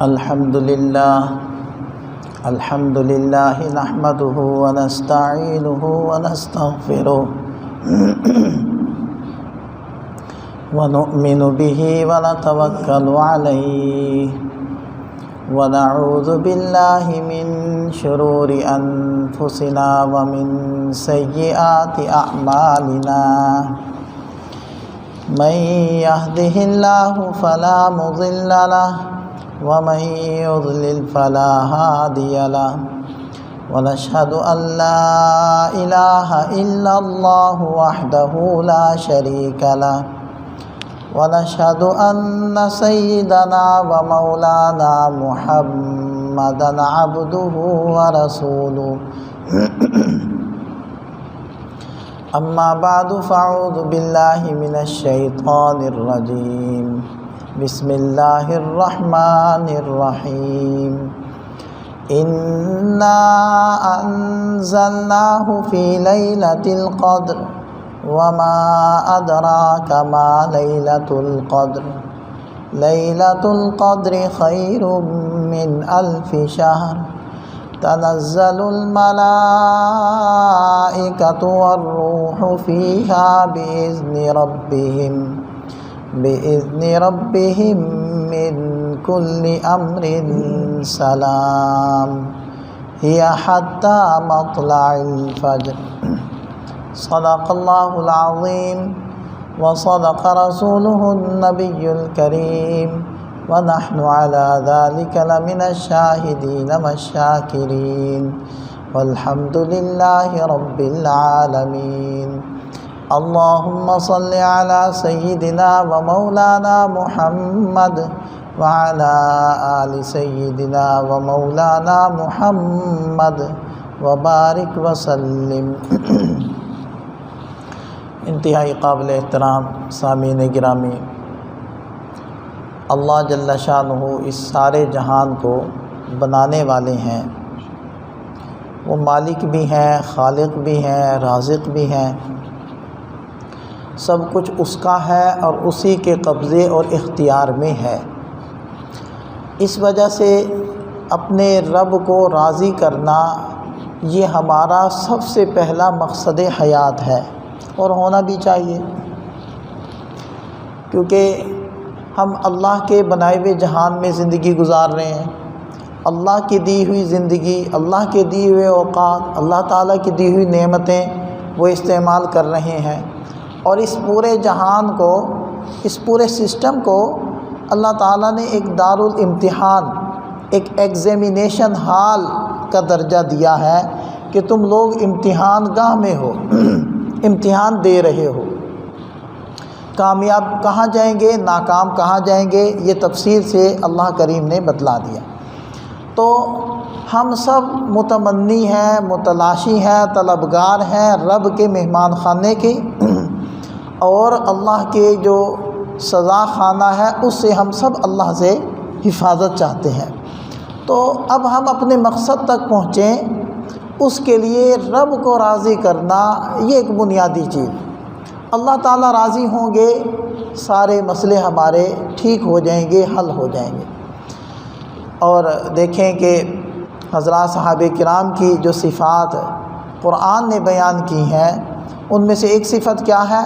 الحمد للہ نحمده ونستعینه ونستغفره ونؤمن به ونتوکل علیہ ونعوذ باللہ من شرور انفسنا ومن سیئات اعمالنا من يهده الله فلا مضل له ومن يضلل فلا هادي له ونشهد أن لا إله إلا الله وحده لا شريك له ونشهد أن سيدنا ومولانا محمدا عبده ورسوله أما بعد فأعوذ بالله من الشيطان الرجيم بسم اللہ الرحمن الرحیم انا انزلناہ فی لیلۃ القدر وما ادراک ما لیلۃ القدر لیلۃ القدر خیر من الف شہر تنزل الملائکۃ والروح فیہا بإذن ربهم من كل أمر سلام هي حتى مطلع الفجر صدق الله العظيم وصدق رسوله النبي الكريم ونحن على ذلك لمن الشاهدين والشاكرين والحمد لله رب العالمين اللهم صل على سيدنا ومولانا محمد وعلى آل سيدنا ومولانا محمد وبارك وسلم۔ انتہائی قابل احترام سامعین گرامی، اللہ جل شانہ اس سارے جہان کو بنانے والے ہیں، وہ مالک بھی ہیں، خالق بھی ہیں، رازق بھی ہیں، سب کچھ اس کا ہے اور اسی کے قبضے اور اختیار میں ہے۔ اس وجہ سے اپنے رب کو راضی کرنا یہ ہمارا سب سے پہلا مقصد حیات ہے، اور ہونا بھی چاہیے، کیونکہ ہم اللہ کے بنائے ہوئے جہان میں زندگی گزار رہے ہیں۔ اللہ کی دی ہوئی زندگی، اللہ کے دیے ہوئے اوقات، اللہ تعالیٰ کی دی ہوئی نعمتیں وہ استعمال کر رہے ہیں، اور اس پورے جہان کو، اس پورے سسٹم کو اللہ تعالیٰ نے ایک دارالامتحان، ایک ایگزامینیشن ہال کا درجہ دیا ہے کہ تم لوگ امتحان گاہ میں ہو، امتحان دے رہے ہو۔ کامیاب کہاں جائیں گے، ناکام کہاں جائیں گے، یہ تفصیل سے اللہ کریم نے بتلا دیا۔ تو ہم سب متمنی ہیں، متلاشی ہیں، طلبگار ہیں رب کے مہمان خانے کے، اور اللہ کے جو سزا خانہ ہے اس سے ہم سب اللہ سے حفاظت چاہتے ہیں۔ تو اب ہم اپنے مقصد تک پہنچیں، اس کے لیے رب کو راضی کرنا یہ ایک بنیادی چیز۔ اللہ تعالیٰ راضی ہوں گے، سارے مسئلے ہمارے ٹھیک ہو جائیں گے، حل ہو جائیں گے۔ اور دیکھیں کہ حضرات صحابہ کرام کی جو صفات قرآن نے بیان کی ہیں، ان میں سے ایک صفت کیا ہے؟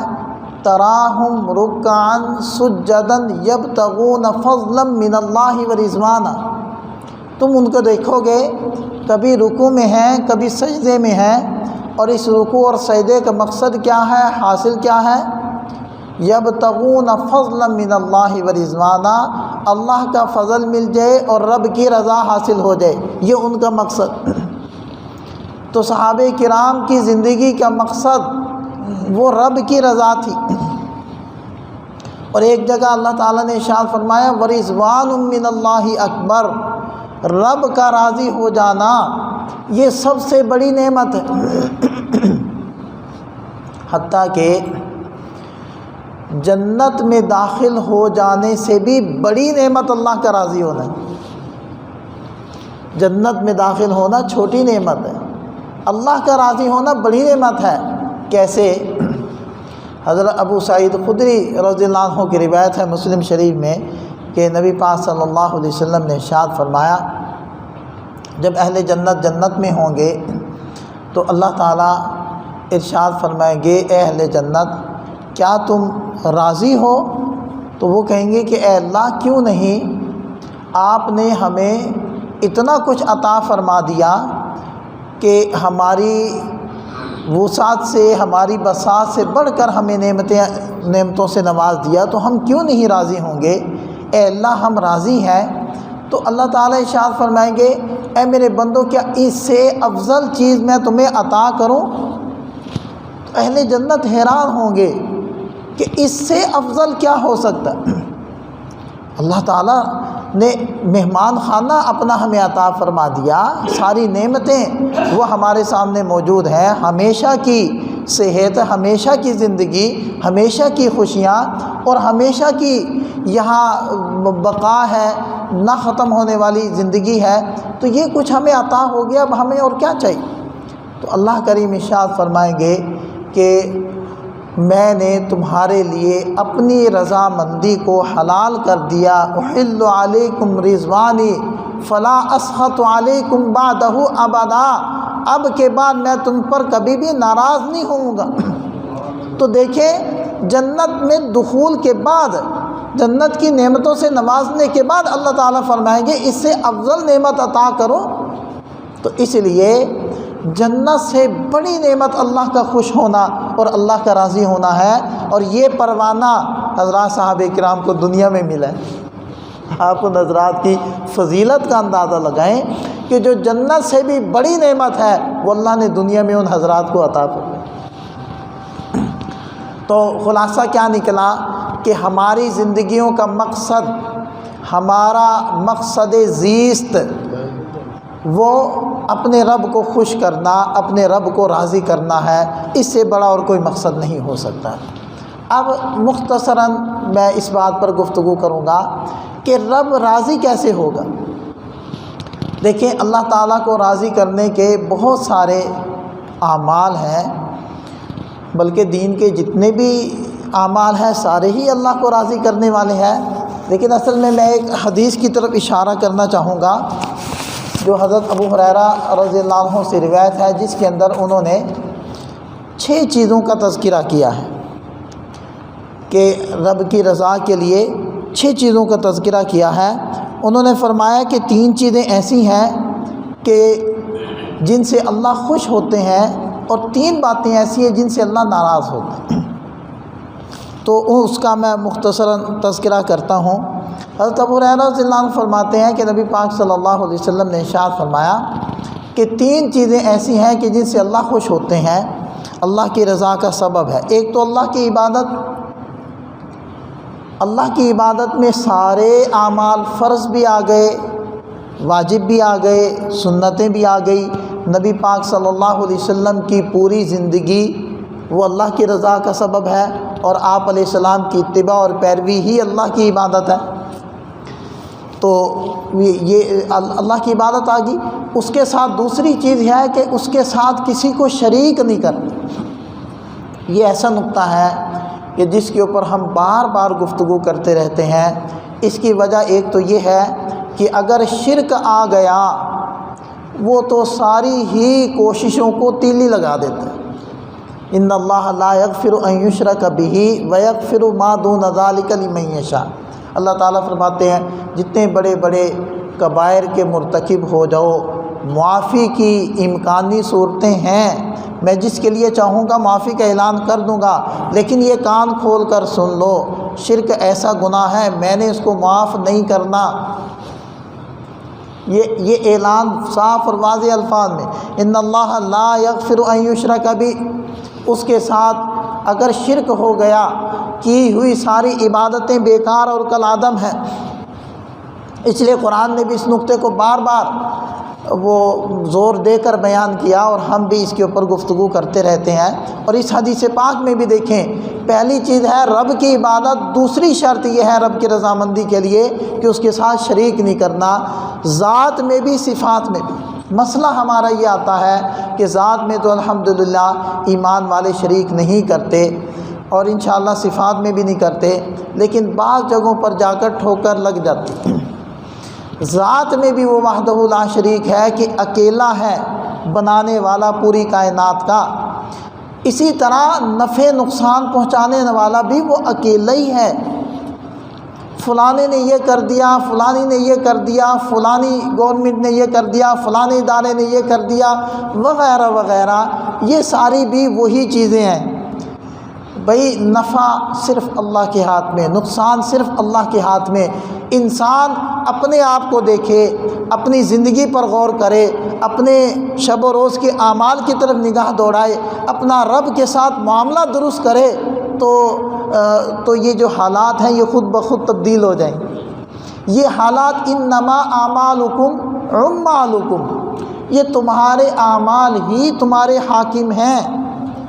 تراہم رکعا سجدا یبتغون فضلا من اللہ ورضوانا۔ تم ان کو دیکھو گے کبھی رکوع میں ہیں، کبھی سجدے میں ہیں، اور اس رکوع اور سجدے کا مقصد کیا ہے، حاصل کیا ہے؟ یبتغون فضلا من اللہ ورضوانا، اللہ کا فضل مل جائے اور رب کی رضا حاصل ہو جائے، یہ ان کا مقصد۔ تو صحابہ کرام کی زندگی کا مقصد وہ رب کی رضا تھی۔ اور ایک جگہ اللہ تعالیٰ نے ارشاد فرمایا وَرِضْوَانٌ مِّنَ اللَّهِ اکبر، رب کا راضی ہو جانا یہ سب سے بڑی نعمت ہے، حتیٰ کہ جنت میں داخل ہو جانے سے بھی بڑی نعمت اللہ کا راضی ہونا ہے۔ جنت میں داخل ہونا چھوٹی نعمت ہے، اللہ کا راضی ہونا بڑی نعمت ہے۔ کیسے؟ حضرت ابو سعید خدری رضی اللہ عنہ کی روایت ہے مسلم شریف میں کہ نبی پاک صلی اللہ علیہ وسلم نے ارشاد فرمایا جب اہل جنت جنت میں ہوں گے تو اللہ تعالیٰ ارشاد فرمائیں گے اے اہل جنت کیا تم راضی ہو؟ تو وہ کہیں گے کہ اے اللہ کیوں نہیں، آپ نے ہمیں اتنا کچھ عطا فرما دیا کہ ہماری وسعت سے ہماری بساط سے بڑھ کر ہمیں نعمتوں سے نواز دیا، تو ہم کیوں نہیں راضی ہوں گے؟ اے اللہ ہم راضی ہیں۔ تو اللہ تعالیٰ ارشاد فرمائیں گے اے میرے بندو کیا اس سے افضل چیز میں تمہیں عطا کروں؟ اہل جنت حیران ہوں گے کہ اس سے افضل کیا ہو سکتا ہے۔ اللہ تعالیٰ نے مہمان خانہ اپنا ہمیں عطا فرما دیا، ساری نعمتیں وہ ہمارے سامنے موجود ہیں، ہمیشہ کی صحت، ہمیشہ کی زندگی، ہمیشہ کی خوشیاں اور ہمیشہ کی یہاں بقا ہے، نہ ختم ہونے والی زندگی ہے، تو یہ کچھ ہمیں عطا ہو گیا، اب ہمیں اور کیا چاہیے؟ تو اللہ کریم ارشاد فرمائیں گے کہ میں نے تمہارے لیے اپنی رضامندی کو حلال کر دیا، احل علیکم رضوانی فلا اسخط علیکم بعدہ ابدا، اب کے بعد میں تم پر کبھی بھی ناراض نہیں ہوں گا۔ تو دیکھیں جنت میں دخول کے بعد، جنت کی نعمتوں سے نوازنے کے بعد اللہ تعالیٰ فرمائیں گے اس سے افضل نعمت عطا کرو۔ تو اس لیے جنت سے بڑی نعمت اللہ کا خوش ہونا اور اللہ کا راضی ہونا ہے، اور یہ پروانہ حضرات صحابہ کرام کو دنیا میں ملا ہے۔ آپ ان حضرات کی فضیلت کا اندازہ لگائیں کہ جو جنت سے بھی بڑی نعمت ہے وہ اللہ نے دنیا میں ان حضرات کو عطا فرمائی۔ تو خلاصہ کیا نکلا کہ ہماری زندگیوں کا مقصد، ہمارا مقصد زیست وہ اپنے رب کو خوش کرنا، اپنے رب کو راضی کرنا ہے، اس سے بڑا اور کوئی مقصد نہیں ہو سکتا۔ اب مختصراً میں اس بات پر گفتگو کروں گا کہ رب راضی کیسے ہوگا۔ دیکھیں اللہ تعالیٰ کو راضی کرنے کے بہت سارے اعمال ہیں، بلکہ دین کے جتنے بھی اعمال ہیں سارے ہی اللہ کو راضی کرنے والے ہیں، لیکن اصل میں ایک حدیث کی طرف اشارہ کرنا چاہوں گا جو حضرت ابو ہریرہ رضی اللہ عنہ سے روایت ہے، جس کے اندر انہوں نے 6 چیزوں کا تذکرہ کیا ہے کہ رب کی رضا کے لیے 6 چیزوں کا تذکرہ کیا ہے۔ انہوں نے فرمایا کہ 3 چیزیں ایسی ہیں کہ جن سے اللہ خوش ہوتے ہیں، اور 3 باتیں ایسی ہیں جن سے اللہ ناراض ہوتے ہیں۔ تو اس کا میں مختصراً تذکرہ کرتا ہوں۔ حضرت ابو ہریرہ رضی اللہ عنہ فرماتے ہیں کہ نبی پاک صلی اللہ علیہ وسلم نے ارشاد فرمایا کہ 3 چیزیں ایسی ہیں کہ جن سے اللہ خوش ہوتے ہیں، اللہ کی رضا کا سبب ہے۔ ایک تو اللہ کی عبادت، اللہ کی عبادت میں سارے اعمال، فرض بھی آ گئے، واجب بھی آ گئے، سنتیں بھی آ گئی۔ نبی پاک صلی اللہ علیہ وسلم کی پوری زندگی وہ اللہ کی رضا کا سبب ہے، اور آپ علیہ السلام کی اتباع اور پیروی ہی اللہ کی عبادت ہے۔ تو یہ اللہ کی عبادت آ گئی۔ اس کے ساتھ دوسری چیز ہے کہ اس کے ساتھ کسی کو شریک نہیں کرنا۔ یہ ایسا نقطہ ہے کہ جس کے اوپر ہم بار بار گفتگو کرتے رہتے ہیں۔ اس کی وجہ ایک تو یہ ہے کہ اگر شرک آ گیا وہ تو ساری ہی کوششوں کو تیلی لگا دیتا ہے۔ ان اللہ لا یغفر ان یشرک بہ ویغفر ما دون ذلک لمن یشاء۔ اللہ تعالیٰ فرماتے ہیں جتنے بڑے بڑے کبائر کے مرتکب ہو جاؤ، معافی کی امکانی صورتیں ہیں، میں جس کے لیے چاہوں گا معافی کا اعلان کر دوں گا، لیکن یہ کان کھول کر سن لو، شرک ایسا گناہ ہے میں نے اس کو معاف نہیں کرنا۔ یہ اعلان صاف اور واضح الفاظ میں، ان اللہ لا یغفر ان یشرک بہ۔ اس کے ساتھ اگر شرک ہو گیا، کی ہوئی ساری عبادتیں بیکار اور کالعدم ہیں۔ اس لیے قرآن نے بھی اس نقطے کو بار بار وہ زور دے کر بیان کیا، اور ہم بھی اس کے اوپر گفتگو کرتے رہتے ہیں۔ اور اس حدیث پاک میں بھی دیکھیں، پہلی چیز ہے رب کی عبادت، دوسری شرط یہ ہے رب کی رضامندی کے لیے کہ اس کے ساتھ شریک نہیں کرنا، ذات میں بھی صفات میں بھی۔ مسئلہ ہمارا یہ آتا ہے کہ ذات میں تو الحمدللہ ایمان والے شریک نہیں کرتے، اور انشاءاللہ صفات میں بھی نہیں کرتے، لیکن بعض جگہوں پر جا کر ٹھوکر لگ جاتی۔ ذات میں بھی وہ وحدہ لا شریک ہے کہ اکیلا ہے بنانے والا پوری کائنات کا، اسی طرح نفع نقصان پہنچانے والا بھی وہ اکیلا ہی ہے۔ فلانے نے یہ کر دیا، فلانی نے یہ کر دیا، فلانی گورنمنٹ نے یہ کر دیا، فلانے ادارے نے یہ کر دیا وغیرہ وغیرہ، یہ ساری بھی وہی چیزیں ہیں۔ بھئی نفع صرف اللہ کے ہاتھ میں، نقصان صرف اللہ کے ہاتھ میں۔ انسان اپنے آپ کو دیکھے، اپنی زندگی پر غور کرے، اپنے شب و روز کے اعمال کی طرف نگاہ دوڑائے، اپنا رب کے ساتھ معاملہ درست کرے تو یہ جو حالات ہیں یہ خود بخود تبدیل ہو جائیں گے۔ یہ حالات انما اعمالکم عمالکم، یہ تمہارے اعمال ہی تمہارے حاکم ہیں۔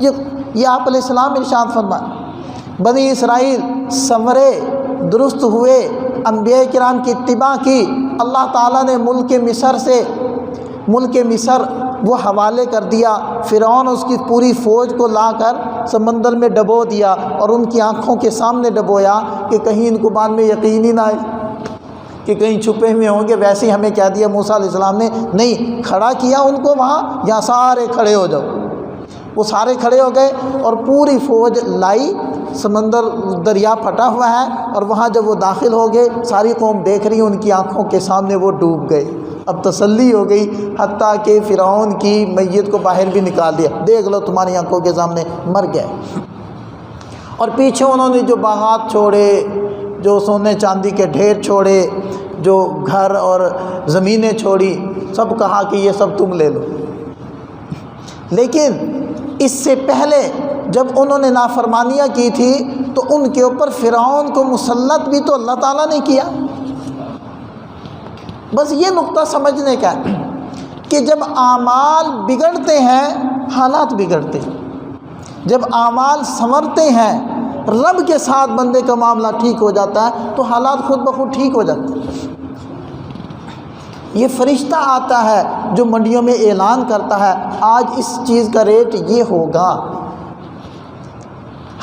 یہ آپ علیہ السلام ارشاد فرمائے، بنی اسرائیل سنورے، درست ہوئے، انبیاء کرام کی اتباع کی، اللہ تعالیٰ نے ملک مصر وہ حوالے کر دیا، فرعون اس کی پوری فوج کو لا کر سمندر میں ڈبو دیا اور ان کی آنکھوں کے سامنے ڈبویا کہ کہیں ان کو بعد میں یقین ہی نہ آئے کہ کہیں چھپے ہوئے ہوں گے۔ ویسے ہی ہمیں کہہ دیا موسیٰ علیہ السلام نے، نہیں، کھڑا کیا ان کو وہاں، یہاں سارے کھڑے ہو جاؤ۔ وہ سارے کھڑے ہو گئے اور پوری فوج لائی، سمندر دریا پھٹا ہوا ہے، اور وہاں جب وہ داخل ہو گئے ساری قوم دیکھ رہی، ان کی آنکھوں کے سامنے وہ ڈوب گئے۔ اب تسلی ہو گئی، حتیٰ کہ فرعون کی میت کو باہر بھی نکال دیا، دیکھ لو تمہاری آنکھوں کے سامنے مر گئے۔ اور پیچھے انہوں نے جو باغات چھوڑے، جو سونے چاندی کے ڈھیر چھوڑے، جو گھر اور زمینیں چھوڑی، سب کہا کہ یہ سب تم لے لو۔ لیکن اس سے پہلے جب انہوں نے نافرمانیاں کی تھی تو ان کے اوپر فرعون کو مسلط بھی تو اللہ تعالیٰ نے کیا۔ بس یہ نقطہ سمجھنے کا ہے کہ جب اعمال بگڑتے ہیں حالات بگڑتے ہیں، جب اعمال سنورتے ہیں، رب کے ساتھ بندے کا معاملہ ٹھیک ہو جاتا ہے تو حالات خود بخود ٹھیک ہو جاتے ہیں۔ یہ فرشتہ آتا ہے جو منڈیوں میں اعلان کرتا ہے آج اس چیز کا ریٹ یہ ہوگا۔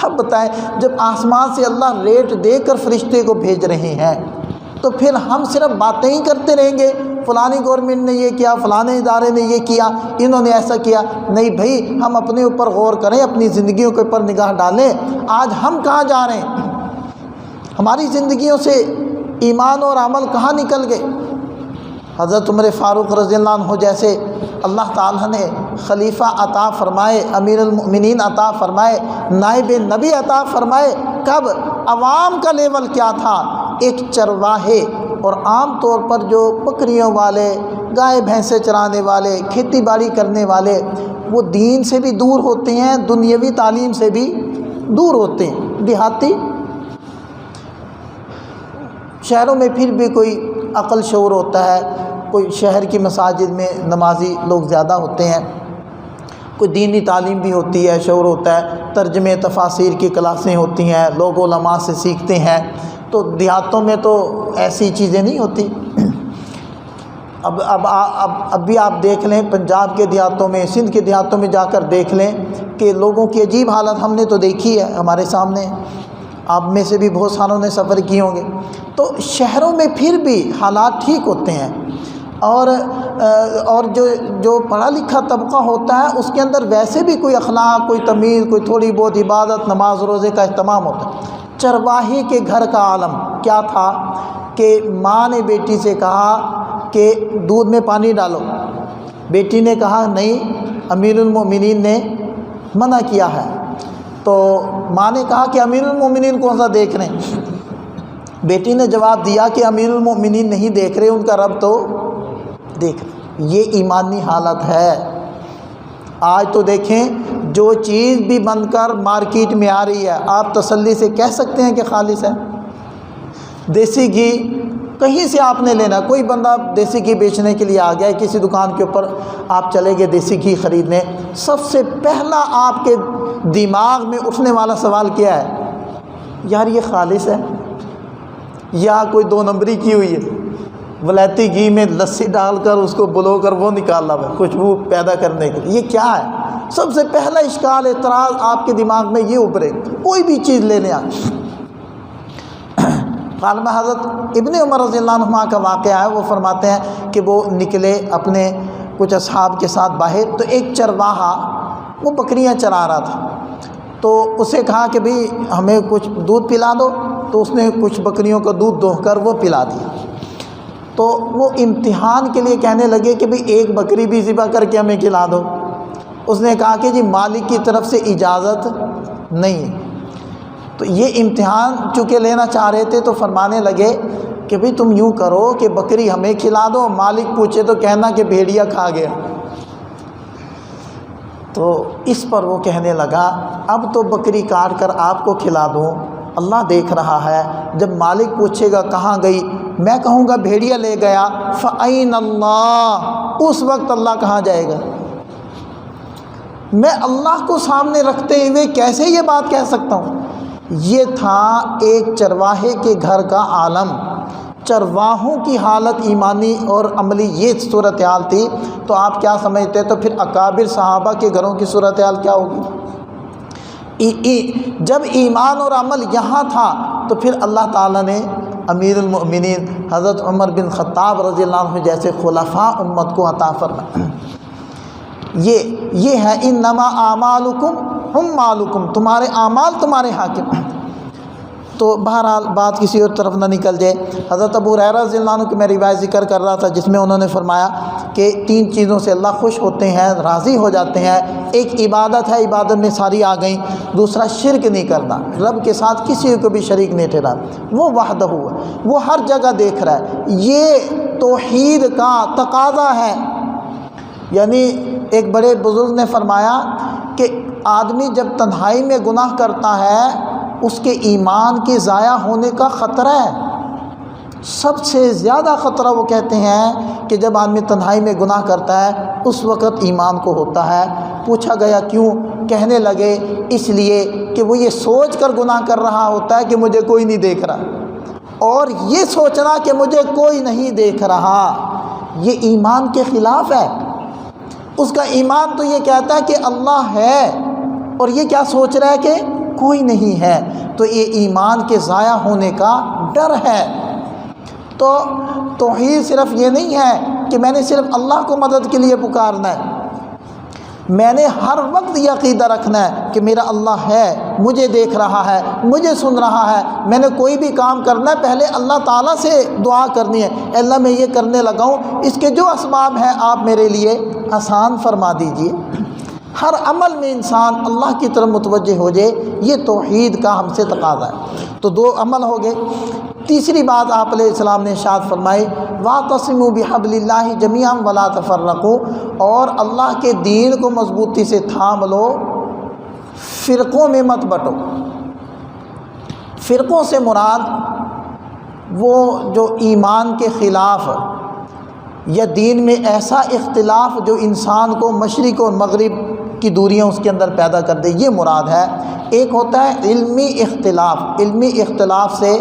اب بتائیں، جب آسمان سے اللہ ریٹ دے کر فرشتے کو بھیج رہے ہیں تو پھر ہم صرف باتیں ہی کرتے رہیں گے، فلانی گورنمنٹ نے یہ کیا، فلانے ادارے نے یہ کیا، انہوں نے ایسا کیا؟ نہیں بھائی، ہم اپنے اوپر غور کریں، اپنی زندگیوں کے اوپر نگاہ ڈالیں۔ آج ہم کہاں جا رہے ہیں؟ ہماری زندگیوں سے ایمان اور عمل کہاں نکل گئے؟ حضرت عمر فاروق رضی اللہ عنہ جیسے اللہ تعالیٰ نے خلیفہ عطا فرمائے، امیر المؤمنین عطا فرمائے، نائب نبی عطا فرمائے، کب؟ عوام کا لیول کیا تھا؟ ایک چرواہے، اور عام طور پر جو بکریوں والے، گائے بھینسیں چرانے والے، کھیتی باڑی کرنے والے، وہ دین سے بھی دور ہوتے ہیں، دنیاوی تعلیم سے بھی دور ہوتے ہیں۔ دیہاتی شہروں میں پھر بھی کوئی عقل شعور ہوتا ہے، کوئی شہر کی مساجد میں نمازی لوگ زیادہ ہوتے ہیں، کوئی دینی تعلیم بھی ہوتی ہے، شعور ہوتا ہے، ترجمے تفاسیر کی کلاسیں ہوتی ہیں، لوگ علماء سے سیکھتے ہیں۔ تو دیہاتوں میں تو ایسی چیزیں نہیں ہوتی۔ اب بھی آپ دیکھ لیں، پنجاب کے دیہاتوں میں، سندھ کے دیہاتوں میں جا کر دیکھ لیں کہ لوگوں کی عجیب حالت ہم نے تو دیکھی ہے، ہمارے سامنے، آپ میں سے بھی بہت ساروں نے سفر کیے ہوں گے۔ تو شہروں میں پھر بھی حالات ٹھیک ہوتے ہیں، اور جو پڑھا لکھا طبقہ ہوتا ہے اس کے اندر ویسے بھی کوئی اخلاق، کوئی تمیز، کوئی تھوڑی بہت عبادت، نماز روزے کا اہتمام ہوتا ہے۔ چرواہی کے گھر کا عالم کیا تھا کہ ماں نے بیٹی سے کہا کہ دودھ میں پانی ڈالو، بیٹی نے کہا نہیں، امیر المومنین نے منع کیا ہے۔ تو ماں نے کہا کہ امیر المومنین کون سا دیکھ رہے ہیں؟ بیٹی نے جواب دیا کہ امیر المومنین نہیں دیکھ رہے، ان کا رب تو دیکھ رہے۔ یہ ایمانی حالت ہے۔ آج تو دیکھیں، جو چیز بھی بن کر مارکیٹ میں آ رہی ہے آپ تسلی سے کہہ سکتے ہیں کہ خالص ہے۔ دیسی گھی کہیں سے آپ نے لینا، کوئی بندہ دیسی گھی بیچنے کے لیے آ گیا ہے کسی دکان کے اوپر، آپ چلے گئے دیسی گھی خریدنے، سب سے پہلا آپ کے دماغ میں اٹھنے والا سوال کیا ہے؟ یار یہ خالص ہے یا کوئی دو نمبری کی ہوئی ہے؟ ولایتی گھی میں لسی ڈال کر اس کو بلو کر وہ نکالا ہوا ہے خوشبو پیدا کرنے کے لیے، یہ کیا ہے؟ سب سے پہلا اشکال اعتراض آپ کے دماغ میں یہ ابھرے کوئی بھی چیز لینے آئے۔ عالم حضرت ابن عمر رضی اللہ عنہما کا واقعہ ہے، وہ فرماتے ہیں کہ وہ نکلے اپنے کچھ اصحاب کے ساتھ باہر، تو ایک چرواہا وہ بکریاں چرا رہا تھا، تو اسے کہا کہ بھئی ہمیں کچھ دودھ پلا دو، تو اس نے کچھ بکریوں کا دودھ دوہ کر وہ پلا دیا۔ تو وہ امتحان کے لیے کہنے لگے کہ بھئی ایک بکری بھی ذبح کر کے ہمیں کھلا دو۔ اس نے کہا کہ جی مالک کی طرف سے اجازت نہیں ہے۔ تو یہ امتحان چونکہ لینا چاہ رہے تھے، تو فرمانے لگے کہ بھئی تم یوں کرو کہ بکری ہمیں کھلا دو، مالک پوچھے تو کہنا کہ بھیڑیا کھا گیا۔ تو اس پر وہ کہنے لگا اب تو بکری کاٹ کر آپ کو کھلا دوں، اللہ دیکھ رہا ہے، جب مالک پوچھے گا کہاں گئی، میں کہوں گا بھیڑیا لے گیا، فَأَيْنَ اللَّهُ، اس وقت اللہ کہاں جائے گا؟ میں اللہ کو سامنے رکھتے ہوئے کیسے یہ بات کہہ سکتا ہوں؟ یہ تھا ایک چرواہے کے گھر کا عالم، چرواہوں کی حالت ایمانی اور عملی یہ صورتحال تھی، تو آپ کیا سمجھتے؟ تو پھر اکابر صحابہ کے گھروں کی صورتحال کیا ہوگی؟ جب ایمان اور عمل یہاں تھا تو پھر اللہ تعالیٰ نے امیر المؤمنین حضرت عمر بن خطاب رضی اللہ عنہ جیسے خلفاء امت کو عطا فرمایا۔ یہ ہے انما اعمالکم ہم مالکم، تمہارے اعمال تمہارے حاکم۔ تو بہرحال بات کسی اور طرف نہ نکل جائے، حضرت ابو ہریرہ رضی اللہ عنہ کی میں روایت ذکر کر رہا تھا جس میں انہوں نے فرمایا کہ 3 چیزوں سے اللہ خوش ہوتے ہیں، راضی ہو جاتے ہیں۔ ایک عبادت ہے، عبادت میں ساری آ گئیں۔ دوسرا شرک نہیں کرنا، رب کے ساتھ کسی کو بھی شریک نہیں ٹھہرا، وہ وحدہ ہے، وہ ہر جگہ دیکھ رہا ہے۔ یہ توحید کا تقاضا ہے۔ یعنی ایک بڑے بزرگ نے فرمایا کہ آدمی جب تنہائی میں گناہ کرتا ہے اس کے ایمان کے ضائع ہونے کا خطرہ ہے، سب سے زیادہ خطرہ وہ کہتے ہیں کہ جب آدمی تنہائی میں گناہ کرتا ہے اس وقت ایمان کو ہوتا ہے۔ پوچھا گیا کیوں؟ کہنے لگے اس لیے کہ وہ یہ سوچ کر گناہ کر رہا ہوتا ہے کہ مجھے کوئی نہیں دیکھ رہا، اور یہ سوچنا کہ مجھے کوئی نہیں دیکھ رہا یہ ایمان کے خلاف ہے۔ اس کا ایمان تو یہ کہتا ہے کہ اللہ ہے، اور یہ کیا سوچ رہا ہے کہ کوئی نہیں ہے، تو یہ ایمان کے ضائع ہونے کا ڈر ہے۔ تو توحید صرف یہ نہیں ہے کہ میں نے صرف اللہ کو مدد کے لیے پکارنا ہے، میں نے ہر وقت یہ عقیدہ رکھنا ہے کہ میرا اللہ ہے، مجھے دیکھ رہا ہے، مجھے سن رہا ہے۔ میں نے کوئی بھی کام کرنا ہے پہلے اللہ تعالیٰ سے دعا کرنی ہے، اللہ میں یہ کرنے لگا ہوں، اس کے جو اسباب ہیں آپ میرے لیے آسان فرما دیجئے۔ ہر عمل میں انسان اللہ کی طرف متوجہ ہو جائے، یہ توحید کا ہم سے تقاضا ہے۔ تو 2 عمل ہو گئے۔ تیسری بات آپ علیہ السلام نے ارشاد فرمائی وَاعْتَصِمُوا بِحَبْلِ اللَّهِ جَمِيعًا وَلَا تَفَرَّقُوا، اور اللہ کے دین کو مضبوطی سے تھام لو، فرقوں میں مت بٹو۔ فرقوں سے مراد وہ جو ایمان کے خلاف یا دین میں ایسا اختلاف جو انسان کو مشرق اور مغرب کی دوریاں اس کے اندر پیدا کر دے، یہ مراد ہے۔ ایک ہوتا ہے علمی اختلاف، علمی اختلاف سے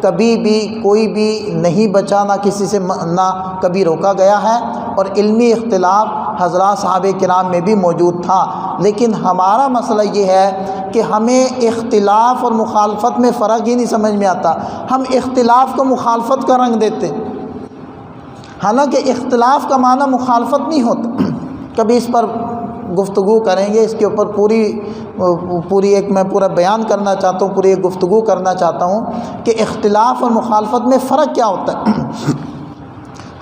کبھی بھی کوئی بھی نہیں بچا، نہ کسی سے نہ کبھی روکا گیا ہے، اور علمی اختلاف حضرات صحابہ کرام میں بھی موجود تھا۔ لیکن ہمارا مسئلہ یہ ہے کہ ہمیں اختلاف اور مخالفت میں فرق ہی نہیں سمجھ میں آتا، ہم اختلاف کو مخالفت کا رنگ دیتے، حالانکہ اختلاف کا معنی مخالفت نہیں ہوتا۔ کبھی اس پر گفتگو کریں گے، اس کے اوپر پوری ایک میں پورا بیان کرنا چاہتا ہوں، پوری ایک گفتگو کرنا چاہتا ہوں کہ اختلاف اور مخالفت میں فرق کیا ہوتا ہے۔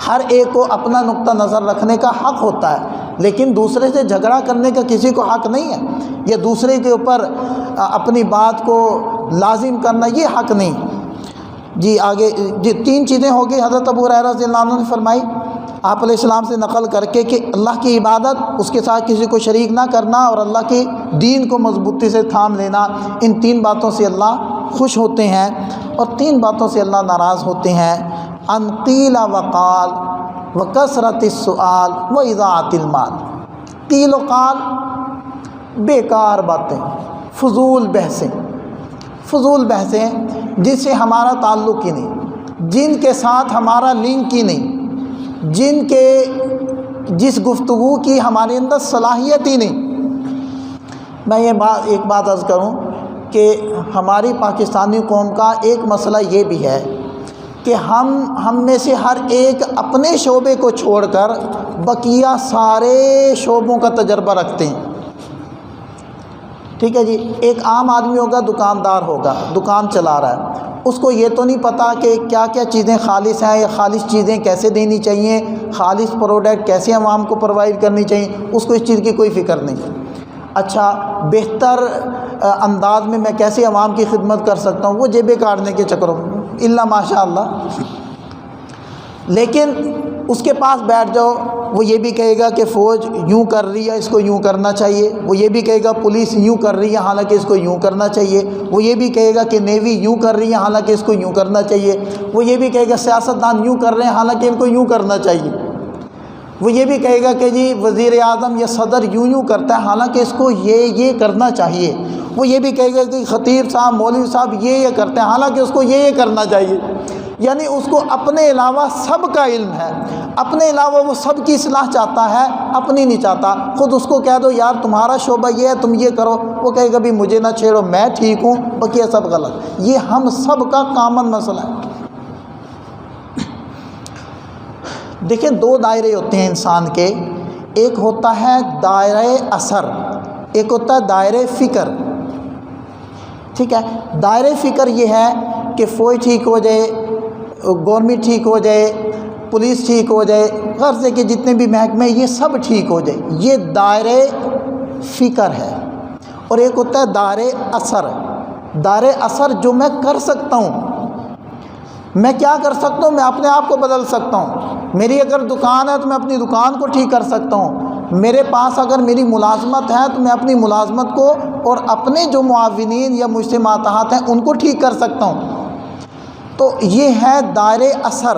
ہر ایک کو اپنا نقطہ نظر رکھنے کا حق ہوتا ہے، لیکن دوسرے سے جھگڑا کرنے کا کسی کو حق نہیں ہے، یا دوسرے کے اوپر اپنی بات کو لازم کرنا یہ حق نہیں۔ جی آگے 3 چیزیں ہو گئی حضرت ابو ہریرہ رضی اللہ عنہ نے فرمائی آپ علیہ السلام سے نقل کر کے کہ اللہ کی عبادت، اس کے ساتھ کسی کو شریک نہ کرنا، اور اللہ کے دین کو مضبوطی سے تھام لینا۔ ان 3 باتوں سے اللہ خوش ہوتے ہیں، اور 3 باتوں سے اللہ ناراض ہوتے ہیں، ان قیل وقال وکثرت السؤال واضاعت المال۔ قیل و قال بیکار باتیں، فضول بحثیں جس سے ہمارا تعلق ہی نہیں، جن کے ساتھ ہمارا لنک ہی نہیں، جس گفتگو کی ہمارے اندر صلاحیت ہی نہیں، میں ایک بات عرض کروں کہ ہماری پاکستانی قوم کا ایک مسئلہ یہ بھی ہے کہ ہم میں سے ہر ایک اپنے شعبے کو چھوڑ کر بقیہ سارے شعبوں کا تجربہ رکھتے ہیں. ٹھیک ہے جی. ایک عام آدمی ہوگا، دکاندار ہوگا، دکان چلا رہا ہے، اس کو یہ تو نہیں پتہ کہ کیا کیا چیزیں خالص ہیں، یا خالص چیزیں کیسے دینی چاہیے، خالص پروڈکٹ کیسے عوام کو پرووائڈ کرنی چاہیے، اس کو اس چیز کی کوئی فکر نہیں. اچھا، بہتر انداز میں کیسے عوام کی خدمت کر سکتا ہوں، وہ جیبیں کاٹنے کے چکروں میں اللہ ماشاء اللہ. لیکن اس کے پاس بیٹھ جاؤ، وہ یہ بھی کہے گا کہ فوج یوں کر رہی ہے، اس کو یوں کرنا چاہیے. وہ یہ بھی کہے گا پولیس یوں کر رہی ہے، حالانکہ اس کو یوں کرنا چاہیے. وہ یہ بھی کہے گا کہ نیوی یوں کر رہی ہے، حالانکہ اس کو یوں کرنا چاہیے. وہ یہ بھی کہے گا سیاستدان یوں کر رہے ہیں، حالانکہ ان کو یوں کرنا چاہیے. وہ یہ بھی کہے گا کہ جی وزیر اعظم یا صدر یوں کرتا ہے، حالانکہ اس کو یہ کرنا چاہیے. وہ یہ بھی کہے گا کہ خطیب صاحب، مولوی صاحب یہ کرتے ہیں، حالانکہ اس کو یہ کرنا چاہیے. یعنی اس کو اپنے علاوہ سب کا علم ہے، اپنے علاوہ وہ سب کی اصلاح چاہتا ہے، اپنی نہیں چاہتا. خود اس کو کہہ دو یار تمہارا شعبہ یہ ہے، تم یہ کرو، وہ کہے گا بھی مجھے نہ چھیڑو، میں ٹھیک ہوں، بقیہ سب غلط. یہ ہم سب کا کامن مسئلہ ہے. دیکھیں، دو دائرے ہوتے ہیں انسان کے، ایک ہوتا ہے دائرۂ اثر، ایک ہوتا ہے دائرۂ فکر. ٹھیک ہے. دائرۂ فکر یہ ہے کہ فوج ٹھیک ہو جائے، گورنمنٹ ٹھیک ہو جائے، پولیس ٹھیک ہو جائے، غرض ہے کہ جتنے بھی محکمے یہ سب ٹھیک ہو جائے، یہ دائرۂ فکر ہے. اور ایک ہوتا ہے دائرۂ اثر. دائرۂ اثر جو میں کر سکتا ہوں، میں کیا کر سکتا ہوں، میں اپنے آپ کو بدل سکتا ہوں. میری اگر دکان ہے تو میں اپنی دکان کو ٹھیک کر سکتا ہوں. میرے پاس اگر میری ملازمت ہے تو میں اپنی ملازمت کو اور اپنے جو معاونین یا مجھ سے ماتحت ہیں ان کو ٹھیک کر سکتا ہوں. تو یہ ہے دائرۂ اثر.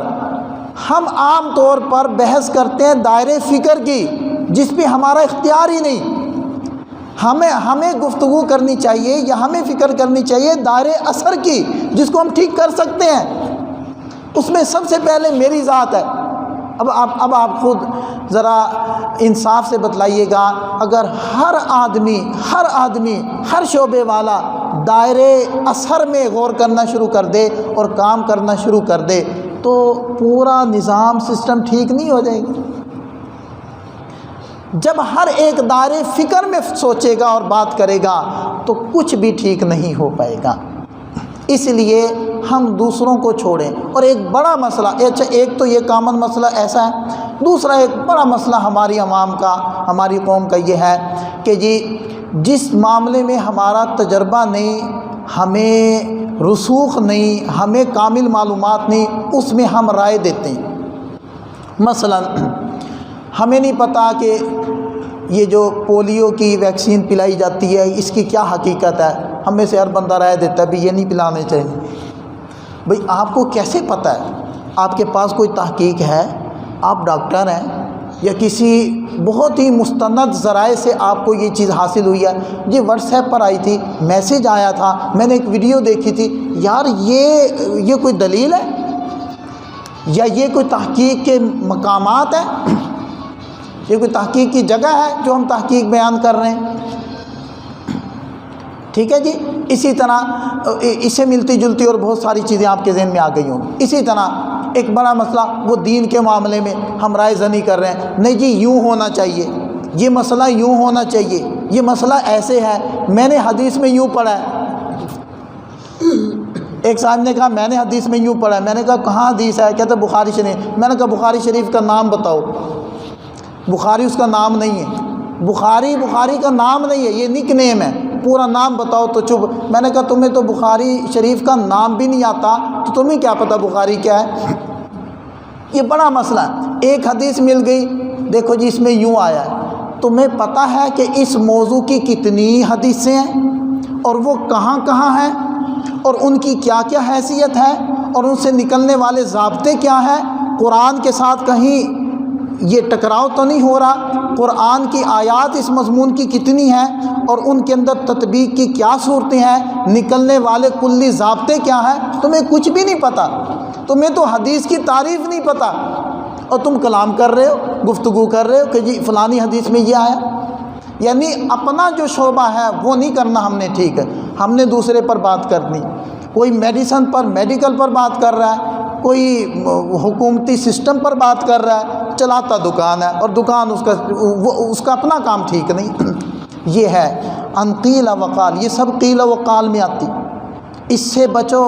ہم عام طور پر بحث کرتے ہیں دائرۂ فکر کی، جس پہ ہمارا اختیار ہی نہیں. ہمیں گفتگو کرنی چاہیے یا ہمیں فکر کرنی چاہیے دائرۂ اثر کی، جس کو ہم ٹھیک کر سکتے ہیں. اس میں سب سے پہلے میری ذات ہے. اب آپ خود ذرا انصاف سے بتلائیے گا، اگر ہر آدمی ہر شعبے والا دائرۂ اثر میں غور کرنا شروع کر دے اور کام کرنا شروع کر دے تو پورا نظام سسٹم ٹھیک نہیں ہو جائے گا. جب ہر ایک دائرۂ فکر میں سوچے گا اور بات کرے گا تو کچھ بھی ٹھیک نہیں ہو پائے گا. اس لیے ہم دوسروں کو چھوڑیں. اور ایک بڑا مسئلہ، اچھا ایک تو یہ کامن مسئلہ ایسا ہے، دوسرا ایک بڑا مسئلہ ہماری عوام کا، ہماری قوم کا یہ ہے کہ جی جس معاملے میں ہمارا تجربہ نہیں، ہمیں رسوخ نہیں، ہمیں کامل معلومات نہیں، اس میں ہم رائے دیتے ہیں. مثلا ہمیں نہیں پتہ کہ یہ جو پولیو کی ویکسین پلائی جاتی ہے اس کی کیا حقیقت ہے. ہم میں سے ہر بندہ رائے دیتا ہے بھی یہ نہیں پلانے چاہیے. بھئی آپ کو کیسے پتہ ہے؟ آپ کے پاس کوئی تحقیق ہے؟ آپ ڈاکٹر ہیں یا کسی بہت ہی مستند ذرائع سے آپ کو یہ چیز حاصل ہوئی ہے؟ یہ واٹس ایپ پر آئی تھی، میسیج آیا تھا، میں نے ایک ویڈیو دیکھی تھی. یار یہ کوئی دلیل ہے یا یہ کوئی تحقیق کے مقامات ہیں؟ یہ کوئی تحقیق کی جگہ ہے جو ہم تحقیق بیان کر رہے ہیں؟ ٹھیک ہے جی. اسی طرح اسے ملتی جلتی اور بہت ساری چیزیں آپ کے ذہن میں آ گئی ہوں. اسی طرح ایک بڑا مسئلہ وہ دین کے معاملے میں ہم رائے زنی کر رہے ہیں، نہیں جی یوں ہونا چاہیے، یہ مسئلہ یوں ہونا چاہیے، یہ مسئلہ ایسے ہے، میں نے حدیث میں یوں پڑھا ہے. ایک صاحب نے کہا میں نے حدیث میں یوں پڑھا ہے. میں نے کہا کہاں حدیث ہے؟ کہتا بخاری شریف. میں نے کہا بخاری شریف کا نام بتاؤ. بخاری اس کا نام نہیں ہے، بخاری کا نام نہیں ہے، یہ نک نیم ہے. پورا نام بتاؤ تو چپ. میں نے کہا تمہیں تو بخاری شریف کا نام بھی نہیں آتا تو تمہیں کیا پتہ بخاری کیا ہے؟ یہ بڑا مسئلہ ہے. ایک حدیث مل گئی، دیکھو جی اس میں یوں آیا ہے. تمہیں پتہ ہے کہ اس موضوع کی کتنی حدیثیں ہیں اور وہ کہاں کہاں ہیں اور ان کی کیا کیا حیثیت ہے اور ان سے نکلنے والے ضابطے کیا ہیں؟ قرآن کے ساتھ کہیں یہ ٹکراؤ تو نہیں ہو رہا؟ قرآن کی آیات اس مضمون کی کتنی ہیں اور ان کے اندر تطبیق کی کیا صورتیں ہیں؟ نکلنے والے کلی ضابطے کیا ہیں؟ تمہیں کچھ بھی نہیں پتہ. تمہیں تو حدیث کی تعریف نہیں پتہ اور تم کلام کر رہے ہو، گفتگو کر رہے ہو کہ جی فلانی حدیث میں یہ آیا. یعنی اپنا جو شعبہ ہے وہ نہیں کرنا ہم نے، ٹھیک ہے، ہم نے دوسرے پر بات کرنی. کوئی میڈیسن پر، میڈیکل پر بات کر رہا ہے، کوئی حکومتی سسٹم پر بات کر رہا ہے، چلاتا دکان ہے اور دکان اس کا اپنا کام ٹھیک نہیں. یہ ہے ان قیل وقال، یہ سب قیل وقال میں آتی. اس سے بچو،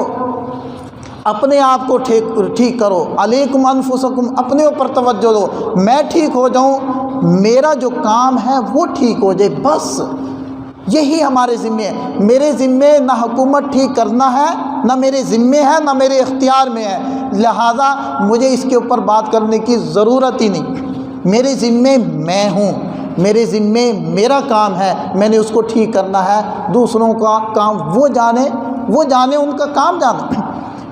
اپنے آپ کو ٹھیک کرو. علیکم انفسکم، اپنے اوپر توجہ دو. میں ٹھیک ہو جاؤں، میرا جو کام ہے وہ ٹھیک ہو جائے، بس یہی ہمارے ذمے ہے. میرے ذمے نہ حکومت ٹھیک کرنا ہے، نہ میرے ذمے ہے، نہ میرے اختیار میں ہے. لہٰذا مجھے اس کے اوپر بات کرنے کی ضرورت ہی نہیں. میرے ذمے میں ہوں، میرے ذمے میرا کام ہے، میں نے اس کو ٹھیک کرنا ہے. دوسروں کا کام وہ جانے ان کا کام جانے.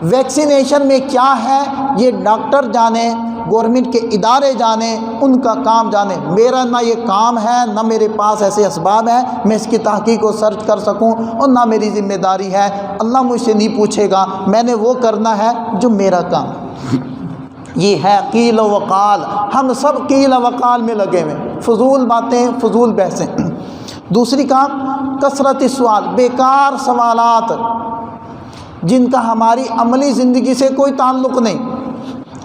ویکسینیشن میں کیا ہے یہ ڈاکٹر جانے، گورنمنٹ کے ادارے جانے، ان کا کام جانے. میرا نہ یہ کام ہے، نہ میرے پاس ایسے اسباب ہیں میں اس کی تحقیق کو سرچ کر سکوں، اور نہ میری ذمہ داری ہے. اللہ مجھ سے نہیں پوچھے گا، میں نے وہ کرنا ہے جو میرا کام. یہ ہے قیل و وقال. ہم سب قیل و وقال میں لگے ہوئے، فضول باتیں، فضول بحثیں. دوسری کام کثرت سوال، بیکار سوالات جن کا ہماری عملی زندگی سے کوئی تعلق نہیں،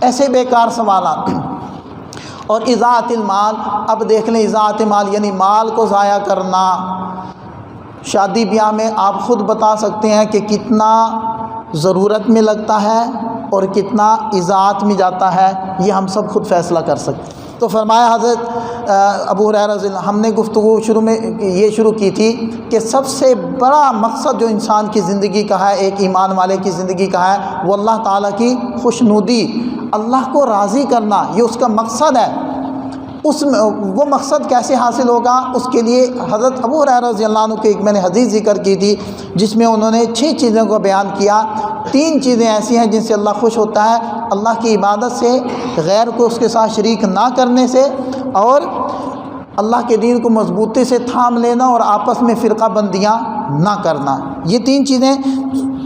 ایسے بیکار سوالات. اور اضاعت المال، اب دیکھ لیں اضاعت مال یعنی مال کو ضائع کرنا. شادی بیاہ میں آپ خود بتا سکتے ہیں کہ کتنا ضرورت میں لگتا ہے اور کتنا اضاعت میں جاتا ہے، یہ ہم سب خود فیصلہ کر سکتے ہیں. تو فرمایا حضرت ابو ہریرہ رضی اللہ عنہ، ہم نے گفتگو شروع کی تھی کہ سب سے بڑا مقصد جو انسان کی زندگی کا ہے، ایک ایمان والے کی زندگی کا ہے، وہ اللہ تعالیٰ کی خوشنودی، اللہ کو راضی کرنا، یہ اس کا مقصد ہے. وہ مقصد کیسے حاصل ہوگا؟ اس کے لیے حضرت ابو ہریرہ رضی اللہ عنہ کی ایک میں نے حدیث ذکر کی تھی جس میں انہوں نے 6 چیزوں کو بیان کیا. 3 چیزیں ایسی ہیں جن سے اللہ خوش ہوتا ہے: اللہ کی عبادت سے، غیر کو اس کے ساتھ شریک نہ کرنے سے، اور اللہ کے دین کو مضبوطی سے تھام لینا اور آپس میں فرقہ بندیاں نہ کرنا. یہ 3 چیزیں،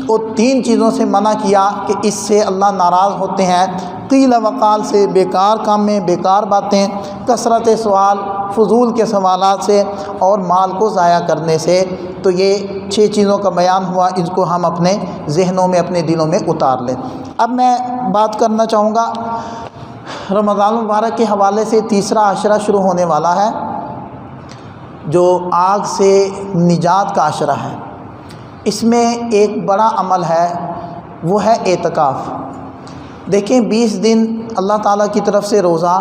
اور 3 چیزوں سے منع کیا کہ اس سے اللہ ناراض ہوتے ہیں. قیل وقال سے، بیکار کام میں بیکار باتیں، کثرت سوال، فضول کے سوالات سے، اور مال کو ضائع کرنے سے. تو یہ 6 چیزوں کا بیان ہوا، اس کو ہم اپنے ذہنوں میں، اپنے دلوں میں اتار لیں. اب میں بات کرنا چاہوں گا رمضان المبارک کے حوالے سے. تیسرا عشرہ شروع ہونے والا ہے جو آگ سے نجات کا عشرہ ہے. اس میں ایک بڑا عمل ہے، وہ ہے اعتکاف. دیکھیں 20 دن اللہ تعالیٰ کی طرف سے روزہ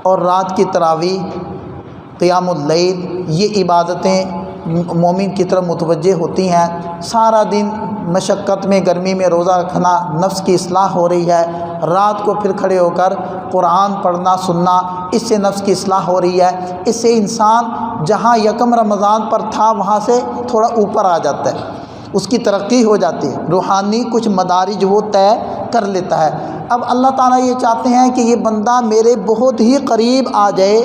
اور رات کی تراویح، قیام اللیل، یہ عبادتیں مومن کی طرف متوجہ ہوتی ہیں. سارا دن مشقت میں، گرمی میں روزہ رکھنا، نفس کی اصلاح ہو رہی ہے. رات کو پھر کھڑے ہو کر قرآن پڑھنا، سننا، اس سے نفس کی اصلاح ہو رہی ہے. اس سے انسان جہاں یکم رمضان پر تھا وہاں سے تھوڑا اوپر آ جاتا ہے، اس کی ترقی ہو جاتی ہے، روحانی کچھ مدارج وہ طے کر لیتا ہے. اب اللہ تعالیٰ یہ چاہتے ہیں کہ یہ بندہ میرے بہت ہی قریب آ جائے،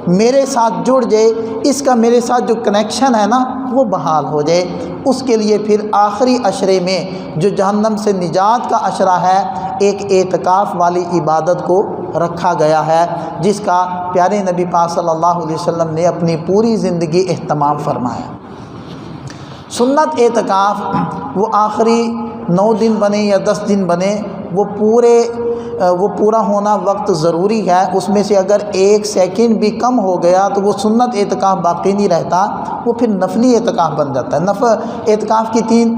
میرے ساتھ جڑ جائے، اس کا میرے ساتھ جو کنیکشن ہے نا وہ بحال ہو جائے. اس کے لیے پھر آخری عشرے میں جو جہنم سے نجات کا عشرہ ہے، ایک اعتکاف والی عبادت کو رکھا گیا ہے، جس کا پیارے نبی پاک صلی اللہ علیہ وسلم نے اپنی پوری زندگی اہتمام فرمایا. سنت اعتکاف وہ آخری 9 دن بنے یا 10 دن بنے، وہ پورا ہونا وقت ضروری ہے. اس میں سے اگر 1 سیکنڈ بھی کم ہو گیا تو وہ سنت اعتکاف باقی نہیں رہتا، وہ پھر نفلی اعتکاف بن جاتا ہے. اعتکاف کی 3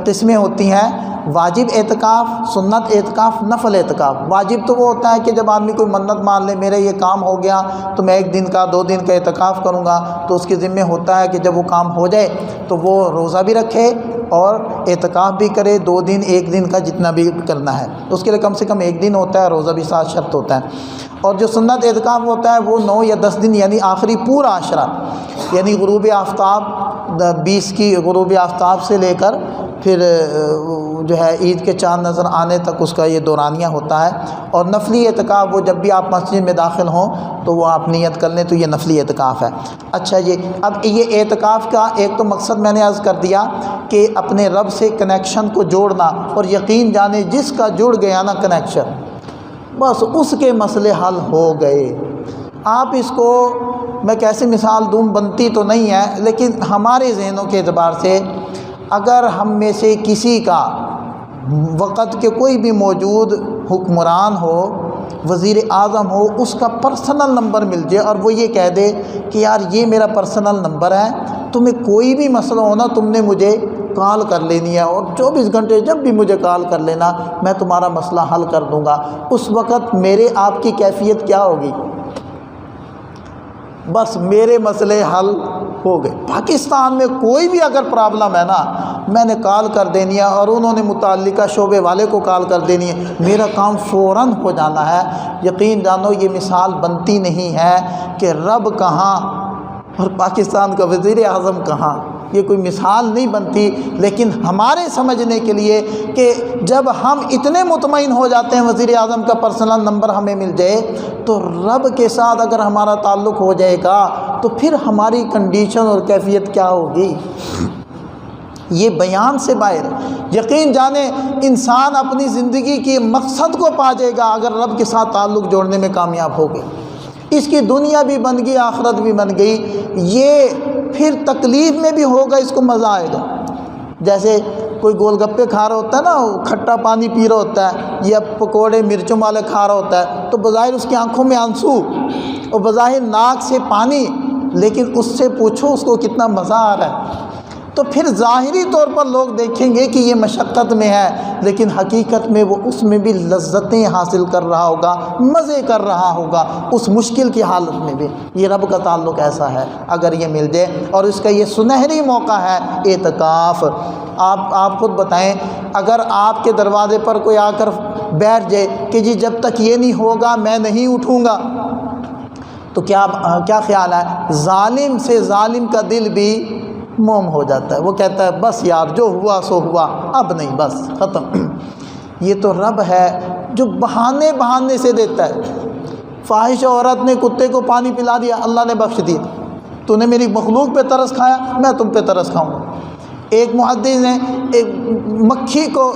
قسمیں ہوتی ہیں: واجب اعتکاف، سنت اعتکاف، نفل اعتکاف. واجب تو وہ ہوتا ہے کہ جب آدمی کوئی منت مان لے، میرا یہ کام ہو گیا تو میں 1 دن کا 2 دن کا اعتکاف کروں گا، تو اس کے ذمہ ہوتا ہے کہ جب وہ کام ہو جائے تو وہ روزہ بھی رکھے اور اعتکاف بھی کرے 2 دن، 1 دن کا جتنا بھی کرنا ہے. اس کے لیے کم سے کم 1 دن ہوتا ہے، روزہ بھی ساتھ شرط ہوتا ہے. اور جو سنت اعتکاف ہوتا ہے وہ 9 یا 10 دن یعنی آخری پورا عشرہ، یعنی غروب آفتاب 20 کی غروب آفتاب سے لے کر پھر جو ہے عید کے چاند نظر آنے تک اس کا یہ دورانیہ ہوتا ہے. اور نفلی اعتکاف وہ جب بھی آپ مسجد میں داخل ہوں تو وہ آپ نیت کر لیں، تو یہ نفلی اعتکاف ہے. اچھا جی، اب یہ اعتکاف کا ایک تو مقصد میں نے عرض کر دیا کہ اپنے رب سے کنیکشن کو جوڑنا، اور یقین جانے جس کا جڑ گیا نا کنیکشن، بس اس کے مسئلے حل ہو گئے. آپ اس کو میں کیسے مثال دوں، بنتی تو نہیں ہے، لیکن ہمارے ذہنوں کے اعتبار سے اگر ہم میں سے کسی کا وقت کے کوئی بھی موجود حکمران ہو، وزیر اعظم ہو، اس کا پرسنل نمبر مل جائے اور وہ یہ کہہ دے کہ یار یہ میرا پرسنل نمبر ہے، تمہیں کوئی بھی مسئلہ ہونا تم نے مجھے کال کر لینی ہے اور 24 گھنٹے جب بھی مجھے کال کر لینا، میں تمہارا مسئلہ حل کر دوں گا، اس وقت میرے آپ کی کیفیت کیا ہوگی؟ بس میرے مسئلے حل ہو گئے۔ پاکستان میں کوئی بھی اگر پرابلم ہے نا، میں نے کال کر دینی ہے اور انہوں نے متعلقہ شعبے والے کو کال کر دینی ہے، میرا کام فوراً ہو جانا ہے۔ یقین جانو یہ مثال بنتی نہیں ہے کہ رب کہاں اور پاکستان کا وزیر اعظم کہاں، یہ کوئی مثال نہیں بنتی، لیکن ہمارے سمجھنے کے لیے کہ جب ہم اتنے مطمئن ہو جاتے ہیں وزیر اعظم کا پرسنل نمبر ہمیں مل جائے، تو رب کے ساتھ اگر ہمارا تعلق ہو جائے گا تو پھر ہماری کنڈیشن اور کیفیت کیا ہوگی، یہ بیان سے باہر۔ یقین جانیں انسان اپنی زندگی کے مقصد کو پا جائے گا اگر رب کے ساتھ تعلق جوڑنے میں کامیاب ہو گئے، اس کی دنیا بھی بن گئی، آخرت بھی بن گئی، یہ پھر تکلیف میں بھی ہوگا، اس کو مزہ آئے گا۔ جیسے کوئی گول گپے کھا رہا ہوتا ہے نا، کھٹا پانی پی رہا ہوتا ہے یا پکوڑے مرچوں والے کھا رہا ہوتا ہے، تو بظاہر اس کی آنکھوں میں آنسو اور بظاہر ناک سے پانی، لیکن اس سے پوچھو اس کو کتنا مزہ آ رہا ہے، تو پھر ظاہری طور پر لوگ دیکھیں گے کہ یہ مشقت میں ہے، لیکن حقیقت میں وہ اس میں بھی لذتیں حاصل کر رہا ہوگا، مزے کر رہا ہوگا اس مشکل کی حالت میں بھی۔ یہ رب کا تعلق ایسا ہے اگر یہ مل جائے، اور اس کا یہ سنہری موقع ہے اعتکاف۔ آپ خود بتائیں، اگر آپ کے دروازے پر کوئی آ کر بیٹھ جائے کہ جی جب تک یہ نہیں ہوگا میں نہیں اٹھوں گا، تو کیا خیال ہے؟ ظالم سے ظالم کا دل بھی موم ہو جاتا ہے، وہ کہتا ہے بس یار جو ہوا سو ہوا، اب نہیں، بس ختم۔ یہ تو رب ہے جو بہانے سے دیتا ہے۔ فاحش عورت نے کتے کو پانی پلا دیا، اللہ نے بخش دیا، تو نے میری مخلوق پہ ترس کھایا، میں تم پہ ترس کھاؤں گا۔ ایک محدث نے ایک مکھی کو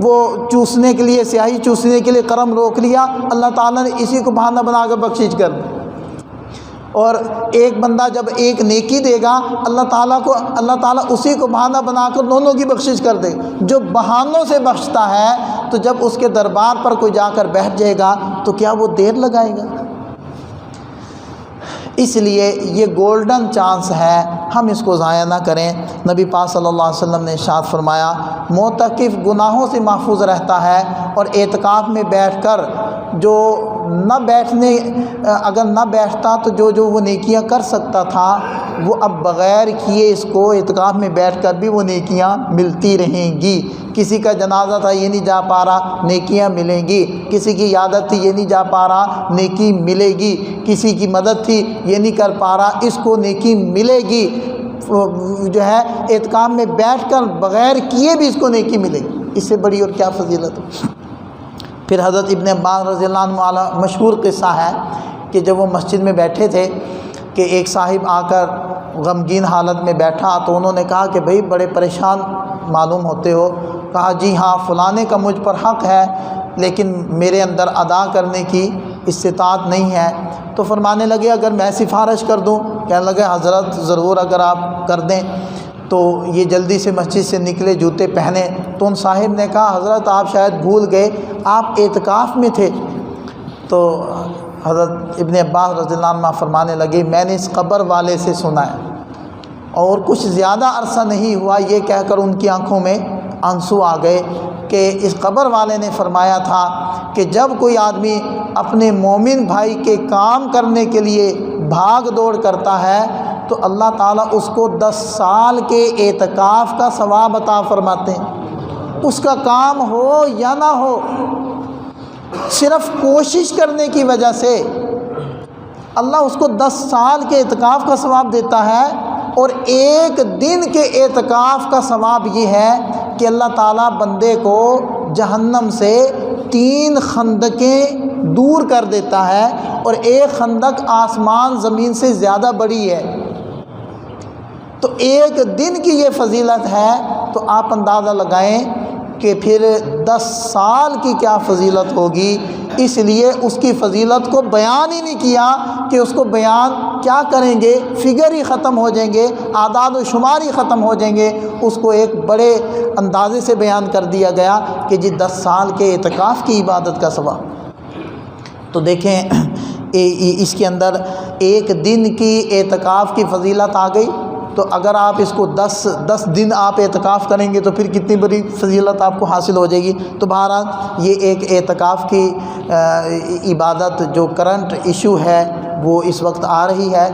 وہ چوسنے کے لیے، سیاہی چوسنے کے لیے کرم روک لیا، اللہ تعالیٰ نے اسی کو بہانہ بنا کر بخشش کر دی۔ اور ایک بندہ جب ایک نیکی دے گا، اللہ تعالیٰ اسی کو بہانہ بنا کر دونوں کی بخشش کر دے۔ جو بہانوں سے بخشتا ہے تو جب اس کے دربار پر کوئی جا کر بیٹھ جائے گا تو کیا وہ دیر لگائے گا؟ اس لیے یہ گولڈن چانس ہے، ہم اس کو ضائع نہ کریں۔ نبی پاک صلی اللہ علیہ وسلم نے ارشاد فرمایا، معتکف گناہوں سے محفوظ رہتا ہے، اور اعتکاف میں بیٹھ کر جو اگر نہ بیٹھتا تو جو وہ نیکیاں کر سکتا تھا وہ اب بغیر کیے اس کو اعتکاف میں بیٹھ کر بھی وہ نیکیاں ملتی رہیں گی۔ کسی کا جنازہ تھا یہ نہیں جا پا رہا، نیکیاں ملیں گی۔ کسی کی عیادت تھی یہ نہیں جا پا رہا، نیکی ملے گی۔ کسی کی مدد تھی یہ نہیں کر پا رہا، اس کو نیکی ملے گی۔ جو ہے اعتکاف میں بیٹھ کر بغیر کیے بھی اس کو نیکی ملے گی، اس سے بڑی اور کیا فضیلت ہے؟ پھر حضرت ابن عباس رضی اللہ عنہ مشہور قصہ ہے کہ جب وہ مسجد میں بیٹھے تھے کہ ایک صاحب آ کر غمگین حالت میں بیٹھا، تو انہوں نے کہا کہ بھئی بڑے پریشان معلوم ہوتے ہو۔ کہا جی ہاں فلانے کا مجھ پر حق ہے لیکن میرے اندر ادا کرنے کی استطاعت نہیں ہے۔ تو فرمانے لگے اگر میں سفارش کر دوں؟ کہنے لگے حضرت ضرور اگر آپ کر دیں۔ تو یہ جلدی سے مسجد سے نکلے، جوتے پہنے، تو ان صاحب نے کہا حضرت آپ شاید بھول گئے، آپ اعتکاف میں تھے۔ تو حضرت ابن عباس رضی اللہ عنہ فرمانے لگے میں نے اس قبر والے سے سنا ہے، اور کچھ زیادہ عرصہ نہیں ہوا یہ کہہ کر ان کی آنکھوں میں آنسو آ گئے کہ اس قبر والے نے فرمایا تھا کہ جب کوئی آدمی اپنے مومن بھائی کے کام کرنے کے لیے بھاگ دوڑ کرتا ہے تو اللہ تعالیٰ اس کو 10 سال کے اعتکاف کا ثواب عطا فرماتے ہیں۔ اس کا کام ہو یا نہ ہو، صرف کوشش کرنے کی وجہ سے اللہ اس کو 10 سال کے اعتکاف کا ثواب دیتا ہے۔ اور ایک دن کے اعتکاف کا ثواب یہ ہے کہ اللہ تعالیٰ بندے کو جہنم سے 3 خندقیں دور کر دیتا ہے، اور ایک خندق آسمان زمین سے زیادہ بڑی ہے۔ تو ایک دن کی یہ فضیلت ہے، تو آپ اندازہ لگائیں کہ پھر 10 سال کی کیا فضیلت ہوگی۔ اس لیے اس کی فضیلت کو بیان ہی نہیں کیا کہ اس کو بیان کیا کریں گے، فگر ہی ختم ہو جائیں گے، اعداد و شمار ہی ختم ہو جائیں گے، اس کو ایک بڑے اندازے سے بیان کر دیا گیا کہ جی 10 سال کے اعتکاف کی عبادت کا ثواب۔ تو دیکھیں اس کے اندر ایک دن کی اعتکاف کی فضیلت آ گئی، تو اگر آپ اس کو 10 دن آپ اعتکاف کریں گے تو پھر کتنی بڑی فضیلت آپ کو حاصل ہو جائے گی۔ تو بہرحال یہ ایک اعتکاف کی عبادت جو کرنٹ ایشو ہے وہ اس وقت آ رہی ہے،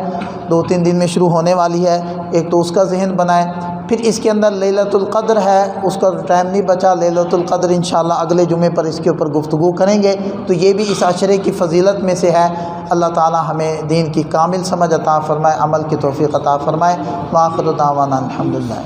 2-3 دن میں شروع ہونے والی ہے، ایک تو اس کا ذہن بنائیں۔ پھر اس کے اندر لیلۃ القدر ہے، اس کا ٹائم نہیں بچا، لیلۃ القدر انشاءاللہ اگلے جمعے پر اس کے اوپر گفتگو کریں گے۔ تو یہ بھی اس عشرے کی فضیلت میں سے ہے۔ اللہ تعالی ہمیں دین کی کامل سمجھ عطا فرمائے، عمل کی توفیق عطا فرمائے۔ وآخر دعوانا الحمدللہ۔